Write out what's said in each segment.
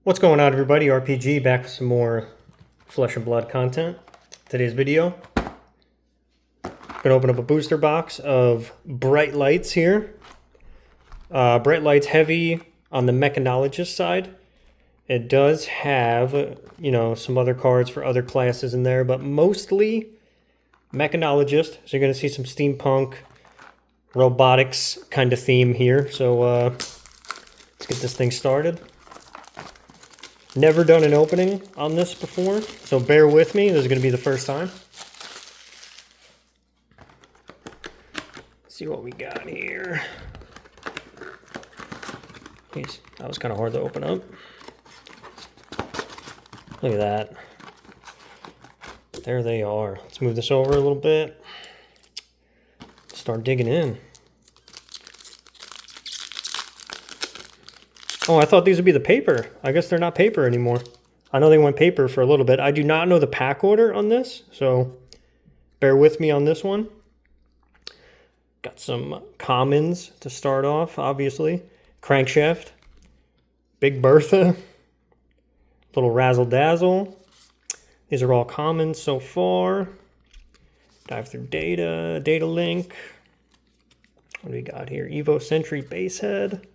What's going on, everybody? RPG back with some more Flesh and Blood content. Today's video, gonna open up a booster box of Bright Lights here. Bright Lights heavy on the Mechanologist side. It does have, some other cards for other classes in there, but mostly Mechanologist. So you're gonna see some steampunk, robotics kind of theme here. So let's get this thing started. Never done an opening on this before, so bear with me. This is going to be the first time. Let's see what we got here. Jeez, that was kind of hard to open up. Look at that. There they are. Let's move this over a little bit. Start digging in. Oh, I thought these would be the paper. I guess they're not paper anymore. I know they went paper for a little bit. I do not know the pack order on this, so bear with me on this one. Got some commons to start off, obviously. Crankshaft, Big Bertha, little Razzle Dazzle. These are all commons so far. Dive through data, Data Link. What do we got here? Evo Sentry Basehead.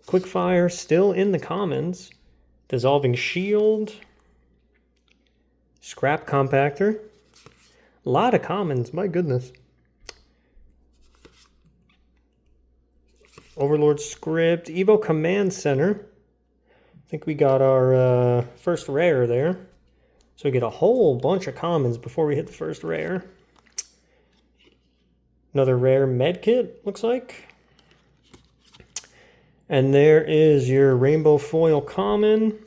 Quickfire still in the commons. Dissolving Shield. Scrap Compactor. A lot of commons, my goodness. Overlord Script. Evo Command Center. I think we got our first rare there. So we get a whole bunch of commons before we hit the first rare. Another rare Medkit, looks like. And there is your Rainbow Foil Common.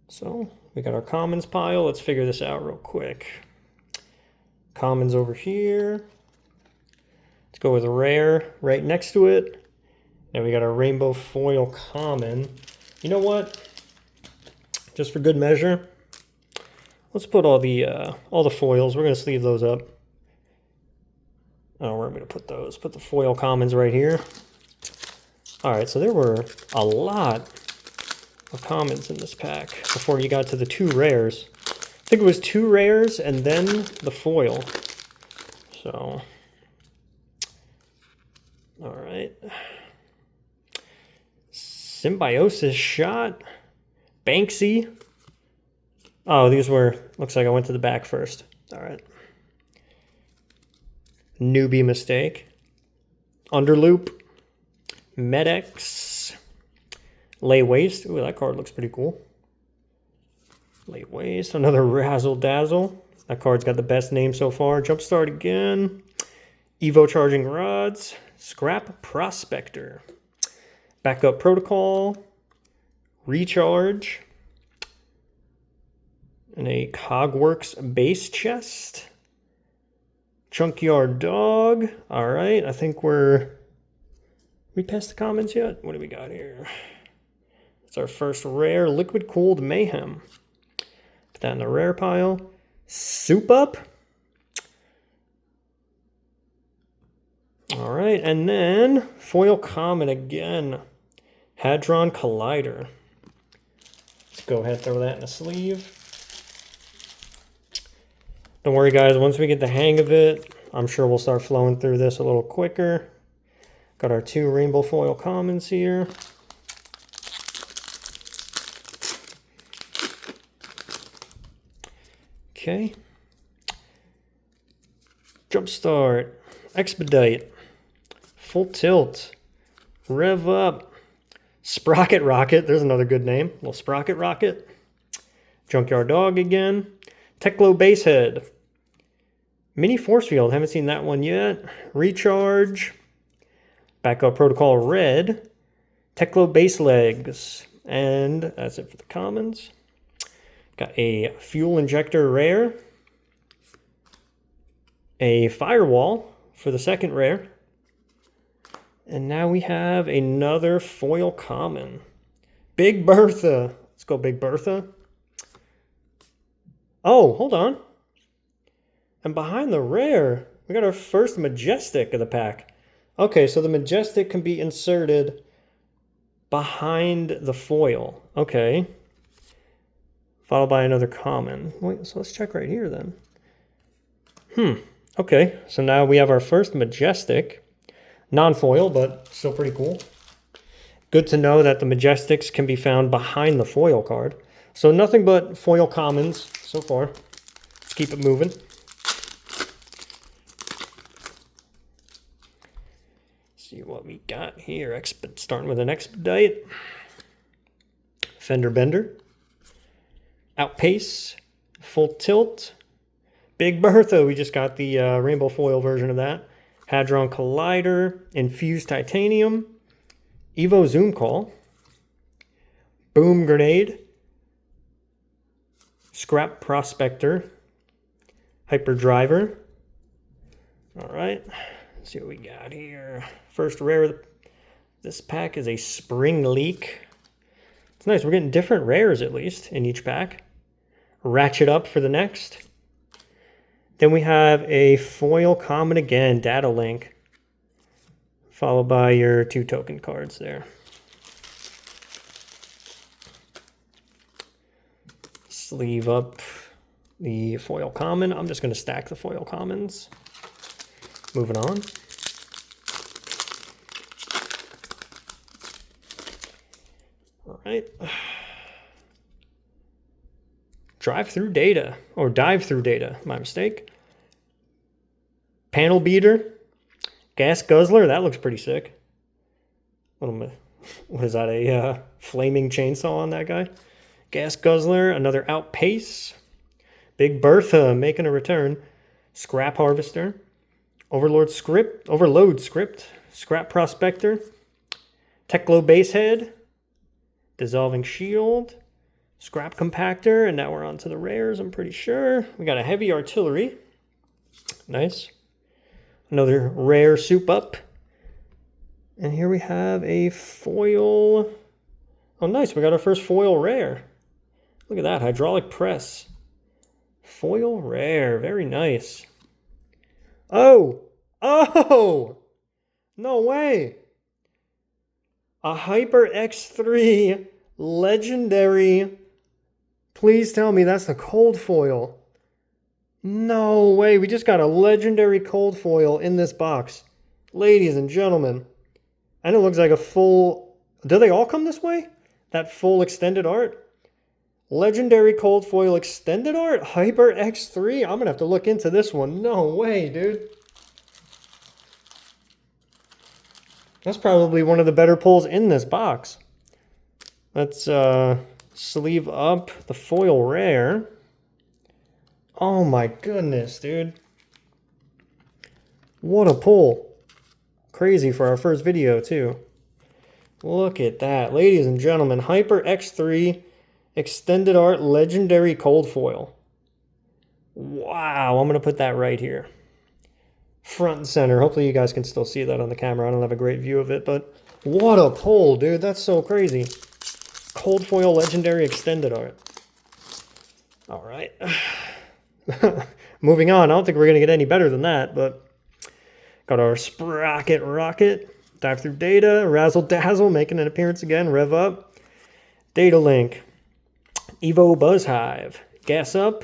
So we got our commons pile. Let's figure this out real quick. Commons over here. Let's go with a rare right next to it. And we got our Rainbow Foil Common. You know what? Just for good measure, let's put all the foils. We're gonna sleeve those up. Oh, where am I gonna put those? Put the foil commons right here. All right, so there were a lot of commons in this pack before you got to the two rares. I think it was two rares and then the foil. So, all right. Symbiosis Shot. Banksy. Oh, these were, looks like I went to the back first. All right. Newbie Mistake. Underloop. Medex. Lay Waste. Ooh, that card looks pretty cool. Lay Waste. Another Razzle Dazzle. That card's got the best name so far. Jumpstart again. Evo Charging Rods. Scrap Prospector. Backup Protocol. Recharge. And a Cogworks Base Chest. Junkyard Dog. All right, I think we passed the commons yet? What do we got here? It's our first rare, Liquid Cooled Mayhem. Put that in the rare pile. Soup Up. All right, and then foil common again. Hadron Collider. Let's go ahead and throw that in a sleeve. Don't worry, guys. Once we get the hang of it, I'm sure we'll start flowing through this a little quicker. Got our two rainbow foil commons here. Okay. Jumpstart. Expedite. Full Tilt. Rev Up. Sprocket Rocket. There's another good name. Little Sprocket Rocket. Junkyard Dog again. Teklo Basehead. Mini Force Field. Haven't seen that one yet. Recharge. Backup Protocol Red, Teklo Base Legs, and that's it for the commons. Got a Fuel Injector rare, a Firewall for the second rare, and now we have another foil common. Big Bertha. Let's go Big Bertha. Oh, hold on. And behind the rare, we got our first Majestic of the pack. Okay, so the Majestic can be inserted behind the foil. Okay. Followed by another common. Wait, so let's check right here then. Okay, so now we have our first Majestic. Non-foil, but still pretty cool. Good to know that the Majestics can be found behind the foil card. So nothing but foil commons so far. Let's keep it moving. See what we got here. Starting with an Expedite. Fender Bender. Outpace. Full Tilt. Big Bertha. We just got the rainbow foil version of that. Hadron Collider. Infused Titanium. Evo Zoom Call. Boom Grenade. Scrap Prospector. Hyperdriver. All right. Let's see what we got here. First rare. This pack is a Spring Leak. It's nice. We're getting different rares at least in each pack. Ratchet Up for the next. Then we have a foil common again, Data Link. Followed by your 2 token cards there. Sleeve up the foil common. I'm just going to stack the foil commons. Moving on. All right. Drive-through data, or dive-through data, my mistake. Panel Beater. Gas Guzzler, that looks pretty sick. What is that, a flaming chainsaw on that guy? Gas Guzzler, another Outpace. Big Bertha making a return. Scrap Harvester. Overload Script. Scrap Prospector. Teklo Basehead. Dissolving Shield. Scrap Compactor, and now we're on to the rares, I'm pretty sure. We got a Heavy Artillery. Nice. Another rare Soup Up. And here we have a foil. Oh, nice. We got our first foil rare. Look at that. Hydraulic Press. Foil rare. Very nice. Oh! Oh! No way! A Hyper X3 Legendary. Please tell me that's the cold foil. No way. We just got a legendary cold foil in this box. Ladies and gentlemen. And it looks like a full... Do they all come this way? That full extended art? Legendary cold foil extended art? Hyper X3? I'm going to have to look into this one. No way, dude. That's probably one of the better pulls in this box. Let's sleeve up the foil rare. Oh my goodness, dude. What a pull. Crazy for our first video, too. Look at that. Ladies and gentlemen, Hyper X3 Extended Art Legendary Cold Foil. Wow, I'm going to put that right here. Front and center. Hopefully you guys can still see that on the camera. I don't have a great view of it, but what a pull, dude. That's so crazy. Cold Foil Legendary Extended Art. All right. Moving on. I don't think we're going to get any better than that, but got our Sprocket Rocket. Dive Through Data. Razzle Dazzle making an appearance again. Rev Up. Data Link. Evo Buzz Hive. Gas Up.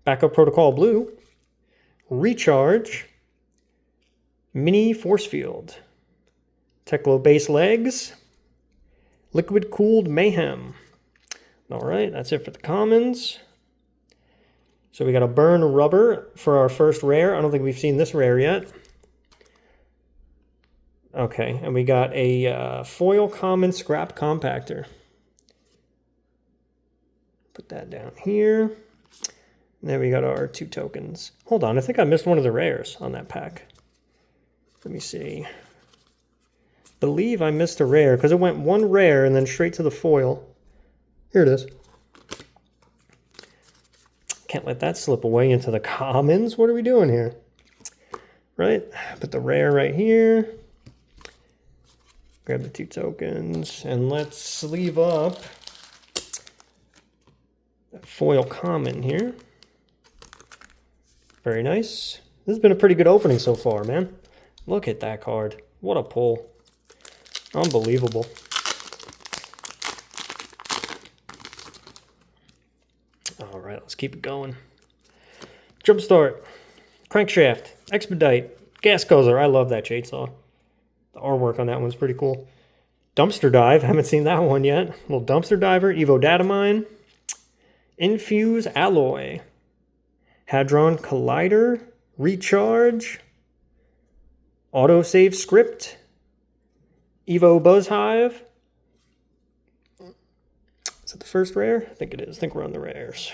Backup Protocol Blue. Recharge. Mini Force Field. Teklo Base Legs. Liquid Cooled Mayhem. All right, that's it for the commons. So we got a Burn Rubber for our first rare. I don't think we've seen this rare yet. Okay, and we got a foil common Scrap Compactor. Put that down here. And then we got our 2 tokens. Hold on, I think I missed one of the rares on that pack. Let me see. Believe I missed a rare because it went 1 rare and then straight to the foil. Here it is. Can't let that slip away into the commons. What are we doing here? Right? Put the rare right here. Grab the 2 tokens and let's sleeve up that foil common here. Very nice. This has been a pretty good opening so far, man. Look at that card. What a pull. Unbelievable. let's keep it going. Jumpstart, Crankshaft, Expedite, Gas Guzzler. I love that chainsaw. The artwork on that one's pretty cool. Dumpster Dive, haven't seen that one yet. Little Dumpster Diver, Evo Datamine, Infuse Alloy, Hadron Collider, Recharge, Autosave Script, Evo Buzz Hive. Is it the first rare? I think it is. I think we're on the rares.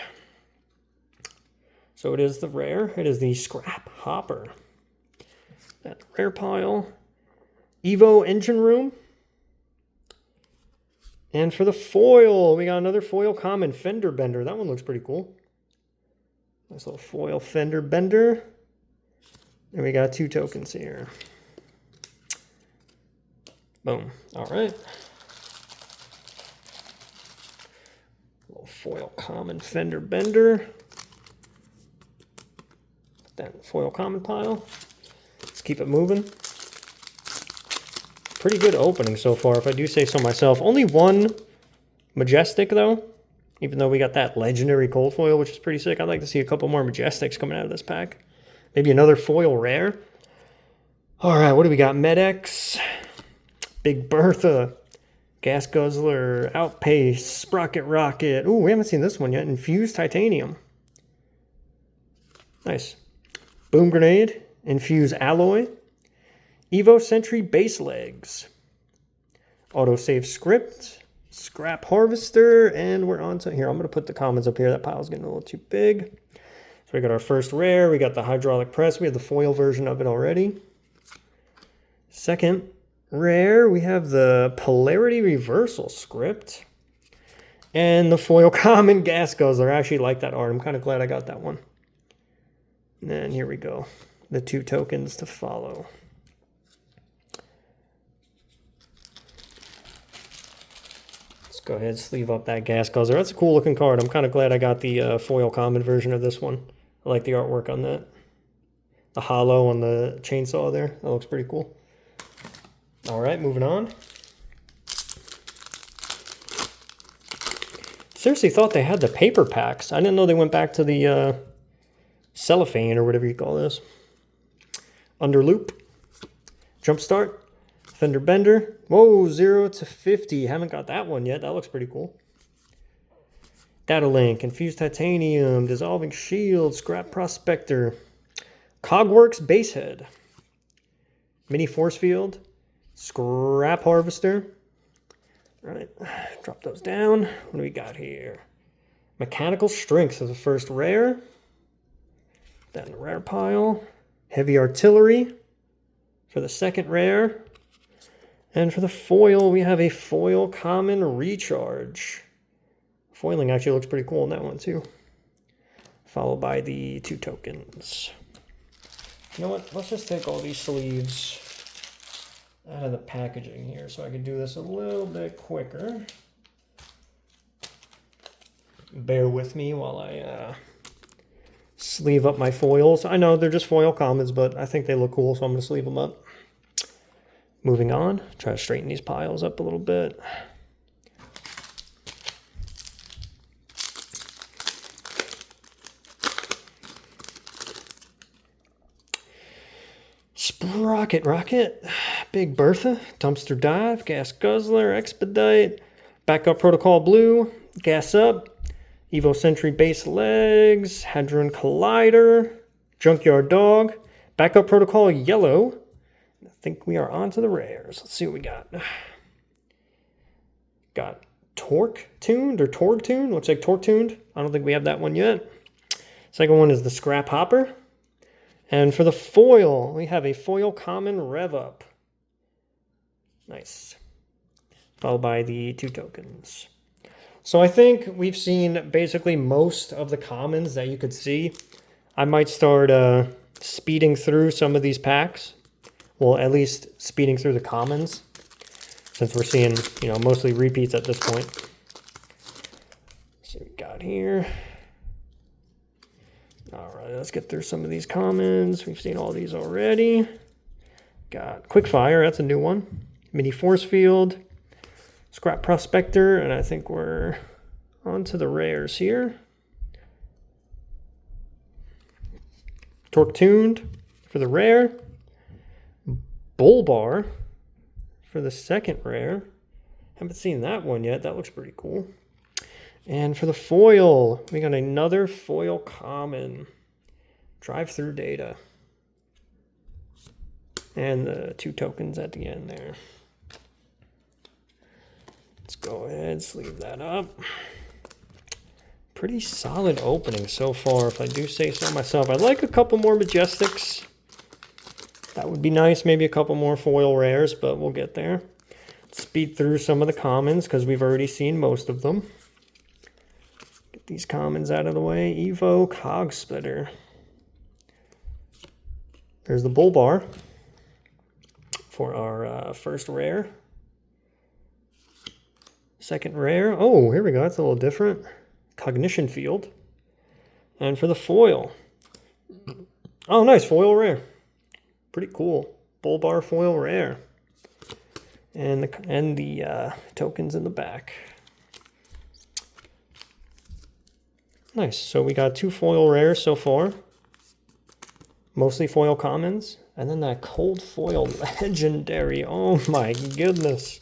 So it is the rare. It is the Scrap Hopper. That rare pile. Evo Engine Room. And for the foil, we got another foil common, Fender Bender. That one looks pretty cool. Nice little foil Fender Bender. And we got 2 tokens here. Boom. All right. Little foil common Fender Bender. Put that in the foil common pile. Let's keep it moving. Pretty good opening so far, if I do say so myself. Only one Majestic, though. Even though we got that legendary cold foil, which is pretty sick. I'd like to see a couple more Majestics coming out of this pack. Maybe another foil rare. All right, what do we got? Med-X, Big Bertha, Gas Guzzler, Outpace, Sprocket Rocket. Ooh, we haven't seen this one yet. Infused Titanium. Nice. Boom Grenade, Infuse Alloy, Evo Sentry Base Legs, Autosave Script, Scrap Harvester, and we're on to here. I'm going to put the commons up here. That pile's getting a little too big. So we got our first rare. We got the hydraulic press. We have the foil version of it already. Second rare, we have the Polarity Reversal Script and the foil common Gas Guzzler. I actually like that art. I'm kind of glad I got that one. And then here we go. The 2 tokens to follow. Go ahead, sleeve up that Gas Guzzler. That's a cool looking card. I'm kind of glad I got the foil common version of this one. I like the artwork on that. The hollow on the chainsaw there. That looks pretty cool. All right, moving on. Seriously thought they had the paper packs. I didn't know they went back to the cellophane or whatever you call this. Underloop. Jumpstart. Fender Bender. Whoa, 0 to 50. Haven't got that one yet. That looks pretty cool. Data Link, Infused Titanium, Dissolving Shield, Scrap Prospector, Cogworks Basehead, Mini Force Field, Scrap Harvester. All right, drop those down. What do we got here? Mechanical Strength is the first rare. That in the rare pile. Heavy Artillery for the second rare. And for the foil, we have a foil common Recharge. Foiling actually looks pretty cool in that one too. Followed by the 2 tokens. You know what? Let's just take all these sleeves out of the packaging here so I can do this a little bit quicker. Bear with me while I sleeve up my foils. I know they're just foil commons, but I think they look cool, so I'm going to sleeve them up. Moving on, try to straighten these piles up a little bit. Sprocket Rocket, Big Bertha, Dumpster Dive, Gas Guzzler, Expedite, Backup Protocol Blue, Gas Up, Evo Sentry Base Legs, Hadron Collider, Junkyard Dog, Backup Protocol Yellow. I think we are on to the rares. Let's see what we got. Got Torque Tuned or Torg Tuned. Looks like Torque Tuned. I don't think we have that one yet. Second one is the Scrap Hopper. And for the foil, we have a foil common Rev Up. Nice. Followed by the 2 tokens. So I think we've seen basically most of the commons that you could see. I might start speeding through some of these packs. Well, at least speeding through the commons, since we're seeing, mostly repeats at this point. So we got here. All right, let's get through some of these commons. We've seen all these already. Got Quickfire, that's a new one. Mini Force Field, Scrap Prospector, and I think we're on to the rares here. Torque Tuned for the rare. Bull Bar for the second rare. Haven't seen that one yet. That looks pretty cool. And for the foil, we got another foil common. Drive-through data. And the 2 tokens at the end there. Let's go ahead, sleeve that up. Pretty solid opening so far, if I do say so myself. I'd like a couple more Majestics. That would be nice. Maybe a couple more foil rares, but we'll get there. Let's speed through some of the commons because we've already seen most of them. Get these commons out of the way. Evo Cog Splitter. There's the Bull Bar for our first rare. Second rare. Oh, here we go. That's a little different. Cognition Field. And for the foil. Oh, nice. Foil rare. Pretty cool. Bull Bar foil rare. And the tokens in the back. Nice. So we got 2 foil rares so far. Mostly foil commons. And then that cold foil legendary. Oh my goodness.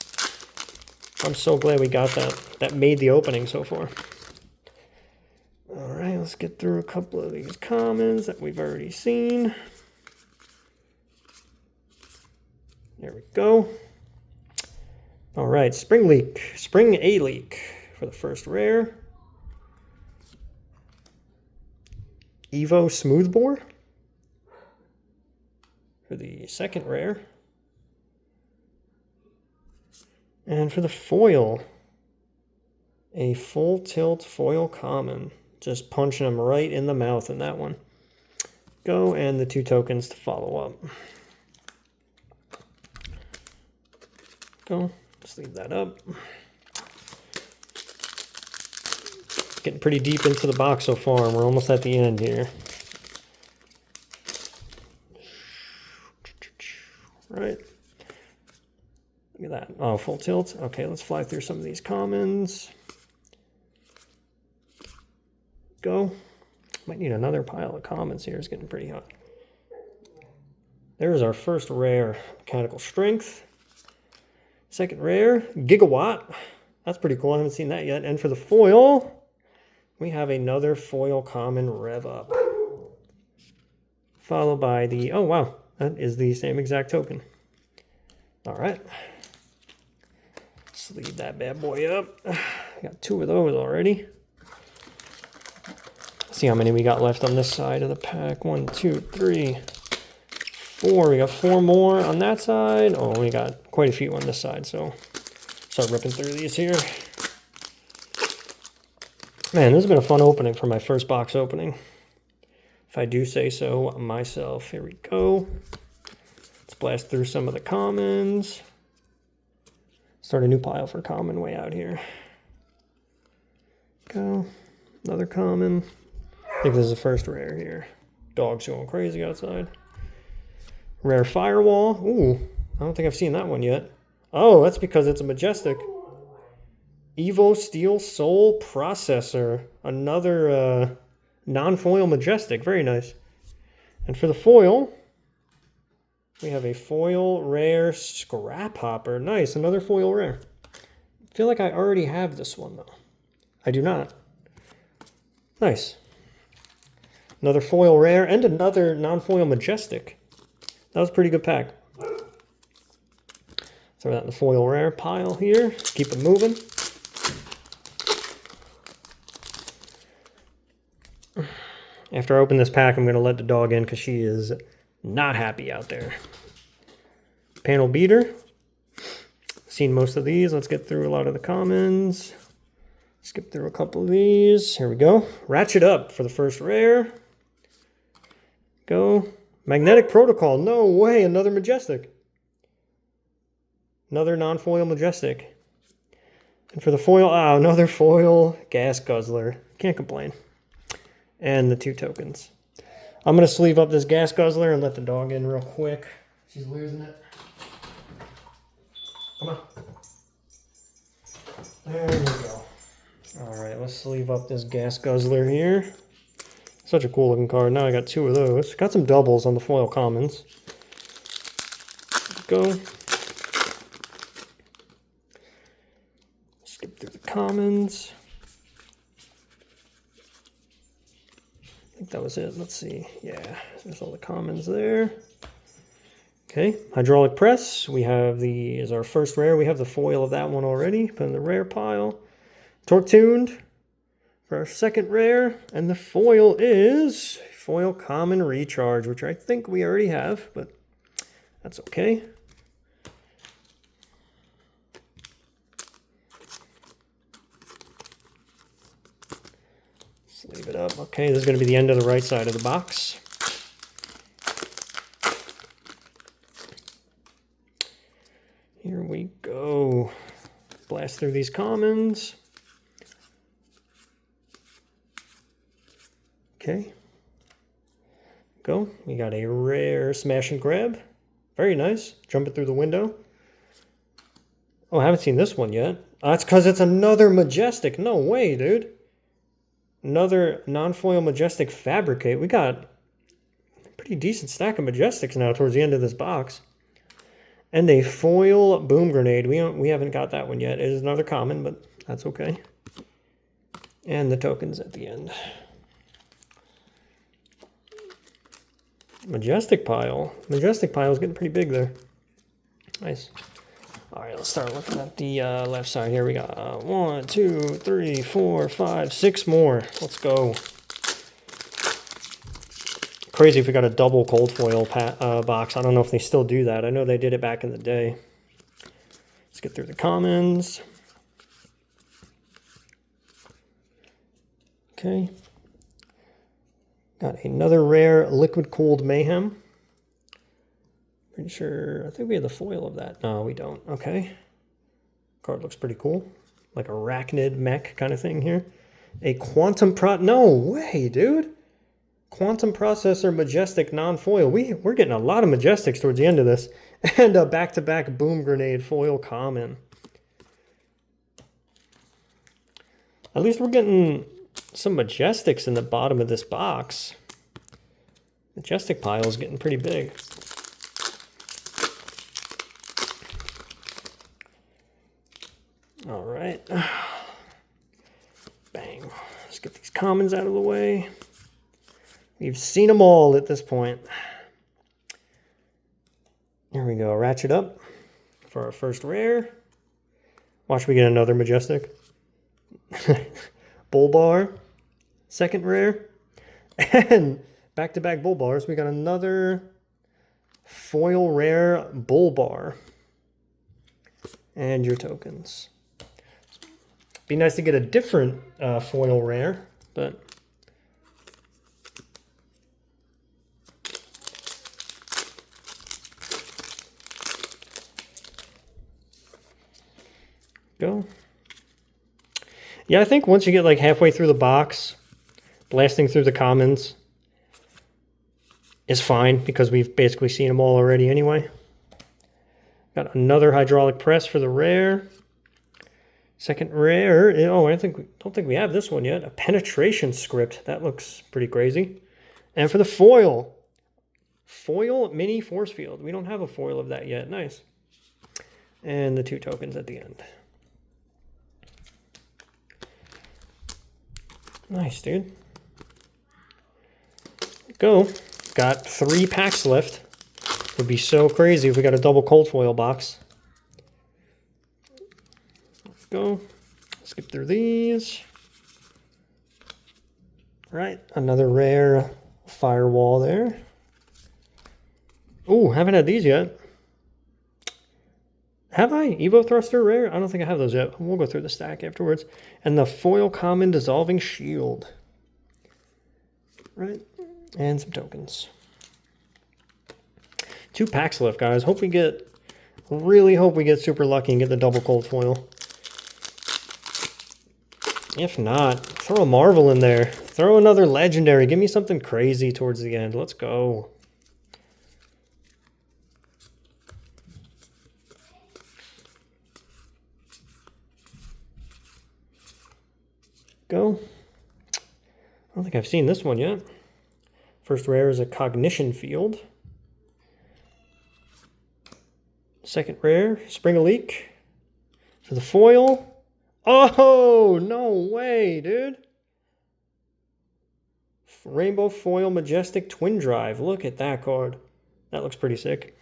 I'm so glad we got that. That made the opening so far. Alright, let's get through a couple of these commons that we've already seen. There we go. Alright, Spring A Leak for the first rare. Evo Smoothbore for the second rare. And for the foil, a Full Tilt foil common. Just punching them right in the mouth in that one. Go, and the 2 tokens to follow up. Go, just leave that up. Getting pretty deep into the box so far, and we're almost at the end here. Right. Look at that. Oh, Full Tilt. Okay, let's fly through some of these commons. Go. Might need another pile of commons here. It's getting pretty hot. There's our first rare, Mechanical Strength. Second rare, Gigawatt. That's pretty cool. I haven't seen that yet. And for the foil, we have another foil common Rev Up. Followed by the, oh wow, that is the same exact token. All right. Sleeve that bad boy up. Got 2 of those already. See how many we got left on this side of the pack. 1, 2, 3, 4. We got 4 more on that side. Oh, we got quite a few on this side, so start ripping through these here. Man, this has been a fun opening for my first box opening, if I do say so myself. Here we go. Let's blast through some of the commons. Start a new pile for common way out here. Go. Another common. I think this is the first rare here. Dog's going crazy outside. Rare Firewall. Ooh, I don't think I've seen that one yet. Oh, that's because it's a Majestic. Evo Steel Soul Processor. Another non-foil Majestic. Very nice. And for the foil, we have a foil rare Scrap Hopper. Nice, another foil rare. I feel like I already have this one, though. I do not. Nice. Another foil rare and another non-foil Majestic. That was a pretty good pack. Throw that in the foil rare pile here. Keep it moving. After I open this pack, I'm going to let the dog in because she is not happy out there. Panel Beater. Seen most of these. Let's get through a lot of the commons. Skip through a couple of these. Here we go. Ratchet Up for the first rare. Go. Magnetic Protocol. No way. Another Majestic. Another non-foil Majestic. And for the foil, another foil Gas Guzzler. Can't complain. And the 2 tokens. I'm going to sleeve up this Gas Guzzler and let the dog in real quick. She's losing it. Come on. There we go. All right, let's sleeve up this Gas Guzzler here. Such a cool looking card. Now I got 2 of those. Got some doubles on the foil commons. Let's go. Skip through the commons. I think that was it. Let's see. Yeah, there's all the commons there. Okay, hydraulic press. We have the, is our first rare. We have the foil of that one already. Put in the rare pile. Torque tuned for our second rare. And the foil is foil common recharge, which I think we already have, but that's okay. Let's leave it up. Okay, this is going to be the end of the right side of the box. Here we go. Blast through these commons. Okay. Go. We got a rare smash and grab. Very nice. Jump it through the window. Oh, I haven't seen this one yet. That's because it's another Majestic. No way, dude. Another non-foil Majestic Fabricate. We got a pretty decent stack of Majestics now towards the end of this box. And a foil Boom Grenade. We haven't got that one yet. It is another common, but that's okay. And the tokens at the end. Majestic pile. Majestic pile is getting pretty big there. Nice. All right, let's start looking at the left side here. We got 1, 2, 3, 4, 5, 6 more. Let's go. Crazy if we got a double cold foil box. I don't know if they still do that. I know they did it back in the day. Let's get through the commons. Okay. Got another rare Liquid Cooled Mayhem. Pretty sure, I think we have the foil of that. No, we don't. Okay. Card looks pretty cool. Like arachnid mech kind of thing here. A Quantum no way, dude. Quantum Processor Majestic non-foil. We're getting a lot of Majestics towards the end of this. And a back-to-back Boom Grenade foil common. At least we're getting some Majestics in the bottom of this box. Majestic pile is getting pretty big. All right. Bang. Let's get these commons out of the way. We've seen them all at this point. Here we go. Ratchet up for our first rare. Watch we get another Majestic. Bull Bar. Second rare. And back-to-back Bull Bars. We got another foil rare Bull Bar. And your tokens. Be nice to get a different foil rare, but go. Yeah, I think once you get like halfway through the box, blasting through the commons is fine because we've basically seen them all already anyway. Got another hydraulic press for the rare. Second rare. Oh, I don't think we have this one yet. A penetration script. That looks pretty crazy. And for the foil mini force field. We don't have a foil of that yet. Nice. And the 2 tokens at the end. Nice, dude. Go. Got 3 packs left. Would be so crazy if we got a double cold foil box. Let's go. Skip through these. All right, another rare firewall there. Oh, haven't had these yet. Have I? Evo Thruster rare? I don't think I have those yet. We'll go through the stack afterwards. And the foil common dissolving shield. Right. And some tokens. 2 packs left, guys. Really hope we get super lucky and get the double cold foil. If not, throw a Marvel in there. Throw another legendary. Give me something crazy towards the end. Let's go. Go. I don't think I've seen this one yet. First rare is a Cognition Field. Second rare, Spring a Leak. For the foil. Oh, no way, dude. Rainbow Foil Majestic Twin Drive. Look at that card. That looks pretty sick.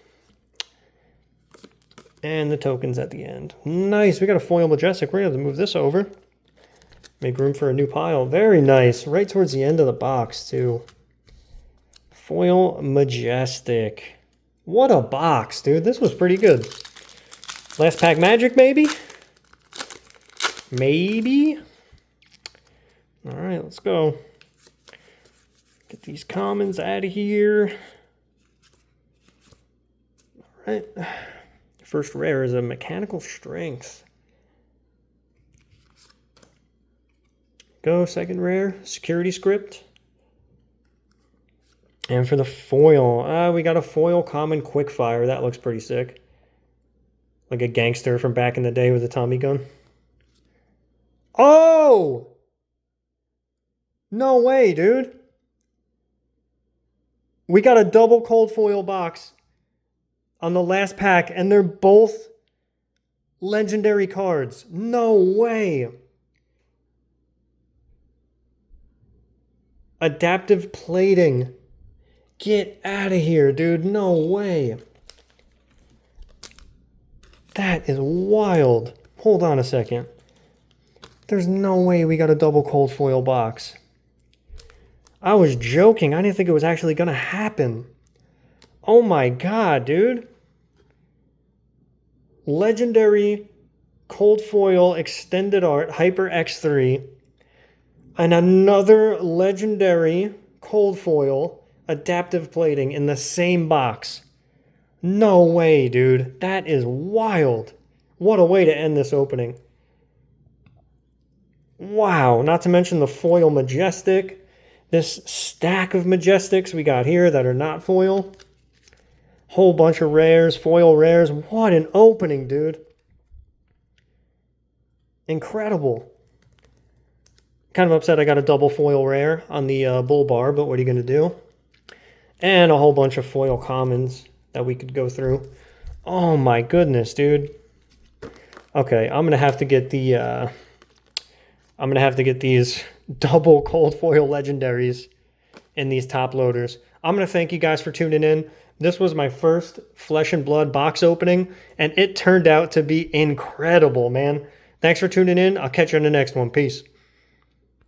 And the tokens at the end. Nice. We got a Foil Majestic. We're going to have to move this over. Make room for a new pile. Very nice. Right towards the end of the box, too. Foil Majestic. What a box, dude. This was pretty good. Last pack magic, maybe? Maybe? All right, let's go. Get these commons out of here. All right. First rare is a Mechanical Strength. Go, second rare, Security Script. And for the foil, we got a foil common Quickfire. That looks pretty sick. Like a gangster from back in the day with a Tommy gun. Oh! No way, dude. We got a double cold foil box on the last pack, and they're both legendary cards. No way. Adaptive Plating. Get out of here, dude. No way. That is wild. Hold on a second. There's no way we got a double cold foil box. I was joking. I didn't think it was actually going to happen. Oh my god, dude. Legendary cold foil extended art Hyper X3. And another legendary cold foil adaptive plating in the same box. No way, dude. That is wild. What a way to end this opening. Wow. Not to mention the foil Majestic. This stack of Majestics we got here that are not foil. Whole bunch of rares, foil rares. What an opening, dude. Incredible. Kind of upset I got a double foil rare on the bull bar, but what are you going to do? And a whole bunch of foil commons that we could go through. Oh my goodness, dude. Okay, I'm gonna have to get these double cold foil legendaries in these top loaders. I'm gonna thank you guys for tuning in. This was my first Flesh and Blood box opening, and it turned out to be incredible, man. Thanks for tuning in. I'll catch you on the next one. Peace.